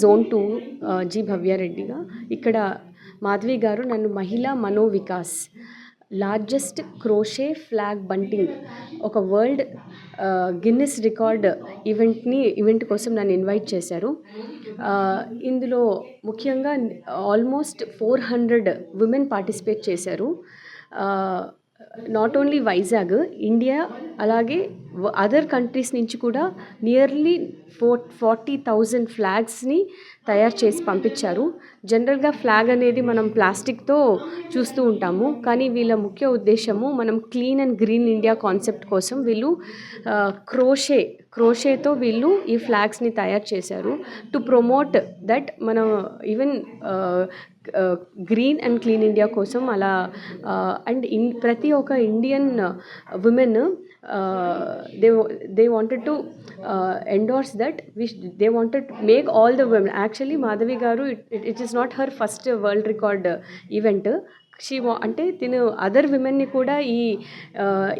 Zone 2 G భవ్యారెడ్డిగా. ఇక్కడ మాధవి గారు నన్ను మహిళా Manovikas largest crochet flag bunting ఒక వరల్డ్ గిన్నిస్ రికార్డ్ ఈవెంట్ కోసం నన్ను ఇన్వైట్ చేశారు. ఇందులో ముఖ్యంగా ఆల్మోస్ట్ 400 విమెన్ పార్టిసిపేట్ చేశారు. నాట్ ఓన్లీ వైజాగ్, ఇండియా అలాగే అదర్ కంట్రీస్ నుంచి కూడా నియర్లీ 40,000 ఫ్లాగ్స్ని తయారు చేసి పంపించారు. జనరల్గా ఫ్లాగ్ అనేది మనం ప్లాస్టిక్తో చూస్తూ ఉంటాము, కానీ వీళ్ళ ముఖ్య ఉద్దేశము మనం clean and green India concept కోసం వీళ్ళు క్రోషేతో వీళ్ళు ఈ ఫ్లాగ్స్ని తయారు చేశారు టు ప్రమోట్ దట్ మనం even green and clean India కోసం అలా. అండ్ ప్రతి ఒక్క Indian women they wanted to endorse that. They wanted to make all the women. Actually Madhavi garu, it is not her first world record event. అంటే తిను other విమెన్ని కూడా ఈ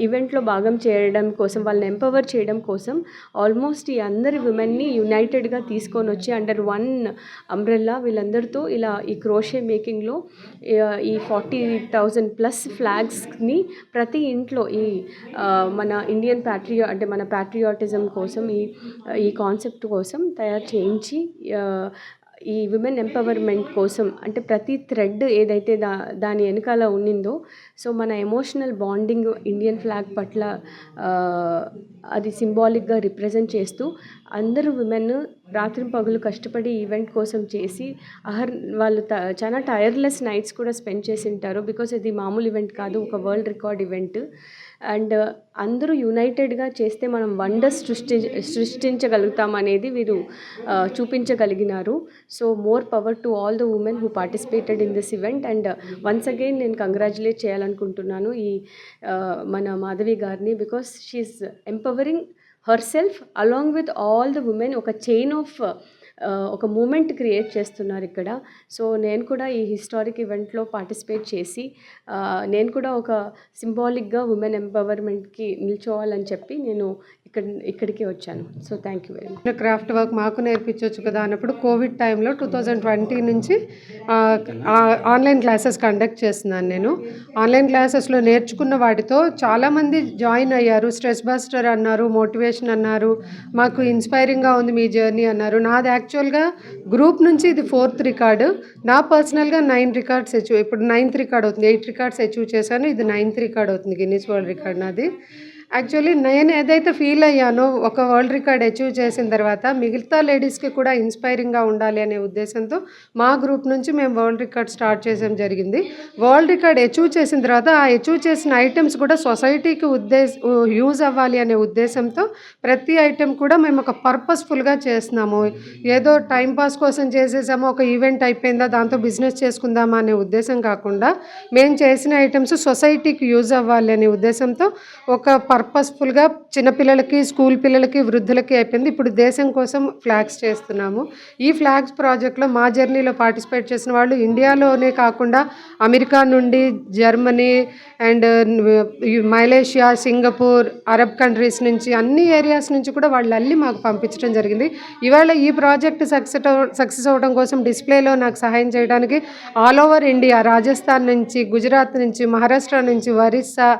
ఈవెంట్లో భాగం చేయడం కోసం, వాళ్ళని ఎంపవర్ చేయడం కోసం ఆల్మోస్ట్ ఈ అందరి విమెన్ని యునైటెడ్గా తీసుకొని వచ్చి అండర్ వన్ అంబ్రెల్లా వీళ్ళందరితో ఇలా ఈ క్రోషే మేకింగ్లో ఈ 40,000+ ఫ్లాగ్స్ని ప్రతి ఇంట్లో ఈ మన ఇండియన్ అంటే మన ప్యాట్రియాటిజం కోసం ఈ కాన్సెప్ట్ కోసం తయారు చేయించి ఈ విమెన్ ఎంపవర్మెంట్ కోసం, అంటే ప్రతి థ్రెడ్ ఏదైతే దాని వెనకాల ఉండిందో, సో మన ఎమోషనల్ బాండింగ్ ఇండియన్ ఫ్లాగ్ పట్ల అది సింబాలిక్గా రిప్రజెంట్ చేస్తూ అందరూ విమెన్ రాత్రి పగులు కష్టపడి ఈవెంట్ కోసం చేసి వాళ్ళు చాలా టైర్లెస్ నైట్స్ కూడా స్పెండ్ చేసి ఉంటారు. బికాస్ ఇది మామూలు ఈవెంట్ కాదు, ఒక వరల్డ్ రికార్డ్ ఈవెంట్. అండ్ అందరూ యునైటెడ్గా చేస్తే మనం వండర్స్ సృష్టించగలుగుతాం అనేది వీరు చూపించగలిగినారు. So more power to all the women who participated in this event. And once again నేను కంగ్రాచులేట్ చేయాలనుకుంటున్నాను ఈ మన మాధవి గారిని, because she is empowering herself along with all the women. ఒక చైన్ ఆఫ్ ఒక మూమెంట్ క్రియేట్ చేస్తున్నారు ఇక్కడ. సో నేను కూడా ఈ హిస్టారిక్ ఈవెంట్లో పార్టిసిపేట్ చేసి నేను కూడా ఒక సింబాలిక్గా ఉమెన్ ఎంపవర్మెంట్కి నిల్చోవాలని చెప్పి నేను ఇక్కడికి వచ్చాను. So thank you very much. Craft work మాకు నేర్పించవచ్చు కదా అన్నప్పుడు కోవిడ్ టైంలో 2020 నుంచి ఆన్లైన్ క్లాసెస్ కండక్ట్ చేస్తున్నాను నేను. ఆన్లైన్ క్లాసెస్లో నేర్చుకున్న వాటితో చాలామంది జాయిన్ అయ్యారు. స్ట్రెస్ బస్టర్ అన్నారు, మోటివేషన్ అన్నారు, మాకు ఇన్స్పైరింగ్గా ఉంది మీ జర్నీ అన్నారు. నాది యాక్చువల్గా గ్రూప్ నుంచి ఇది 4th రికార్డు. నా పర్సనల్గా 9 రికార్డ్స్ అచీవ్, ఇప్పుడు 9th రికార్డ్ అవుతుంది. 8 రికార్డ్స్ అచీవ్ చేశాను, ఇది 9th రికార్డ్ అవుతుంది గిన్నిస్ వరల్డ్ రికార్డ్ నాది. యాక్చువల్లీ నేను ఏదైతే ఫీల్ అయ్యానో ఒక వరల్డ్ రికార్డ్ అచీవ్ చేసిన తర్వాత మిగతా లేడీస్కి కూడా ఇన్స్పైరింగ్గా ఉండాలి అనే ఉద్దేశంతో మా గ్రూప్ నుంచి మేము వరల్డ్ రికార్డ్ స్టార్ట్ చేయడం జరిగింది. వరల్డ్ రికార్డ్ అచీవ్ చేసిన తర్వాత ఆ అచీవ్ చేసిన ఐటమ్స్ కూడా సొసైటీకి యూజ్ అవ్వాలి అనే ఉద్దేశంతో ప్రతి ఐటెం కూడా మేము ఒక పర్పస్ఫుల్గా చేస్తున్నాము. ఏదో టైంపాస్ కోసం చేసేసాము, ఒక ఈవెంట్ అయిపోయిందా దాంతో బిజినెస్ చేసుకుందామా అనే ఉద్దేశం కాకుండా మేము చేసిన ఐటమ్స్ సొసైటీకి యూజ్ అవ్వాలి అనే ఉద్దేశంతో ఒక పర్పస్ఫుల్గా చిన్నపిల్లలకి, స్కూల్ పిల్లలకి, వృద్ధులకి అయిపోయింది. ఇప్పుడు దేశం కోసం ఫ్లాగ్స్ చేస్తున్నాము. ఈ ఫ్లాగ్స్ ప్రాజెక్ట్లో మా జర్నీలో పార్టిసిపేట్ చేసిన వాళ్ళు ఇండియాలోనే కాకుండా అమెరికా నుండి, Germany and Malaysia, Singapore, Arab countries నుంచి, అన్ని ఏరియాస్ నుంచి కూడా వాళ్ళు అల్లి మాకు పంపించడం జరిగింది. ఇవాళ ఈ ప్రాజెక్ట్ సక్సెస్ అవ్వడం కోసం డిస్ప్లేలో నాకు సహాయం చేయడానికి ఆల్ ఓవర్ ఇండియా, రాజస్థాన్ నుంచి, గుజరాత్ నుంచి, మహారాష్ట్ర నుంచి, ఒరిస్సా,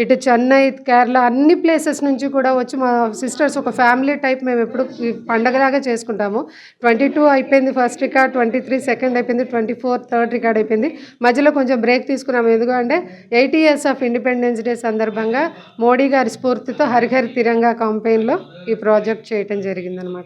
ఇటు చెన్నై, కేరళ, అన్ని ప్లేసెస్ నుంచి కూడా వచ్చి మా సిస్టర్స్ ఒక ఫ్యామిలీ టైప్ మేము ఎప్పుడు పండగలాగా చేసుకుంటాము. 22 అయిపోయింది ఫస్ట్ రికార్డ్, 23 సెకండ్ అయిపోయింది, 24 థర్డ్ రికార్డ్ అయిపోయింది. మధ్యలో కొంచెం బ్రేక్ తీసుకున్నాము. ఎందుకంటే 80 years ఆఫ్ ఇండిపెండెన్స్ డే సందర్భంగా మోడీ గారి స్ఫూర్తితో హర్ ఘర్ తిరంగా క్యాంపెయిన్లో ఈ ప్రాజెక్ట్ చేయటం జరిగిందనమాట.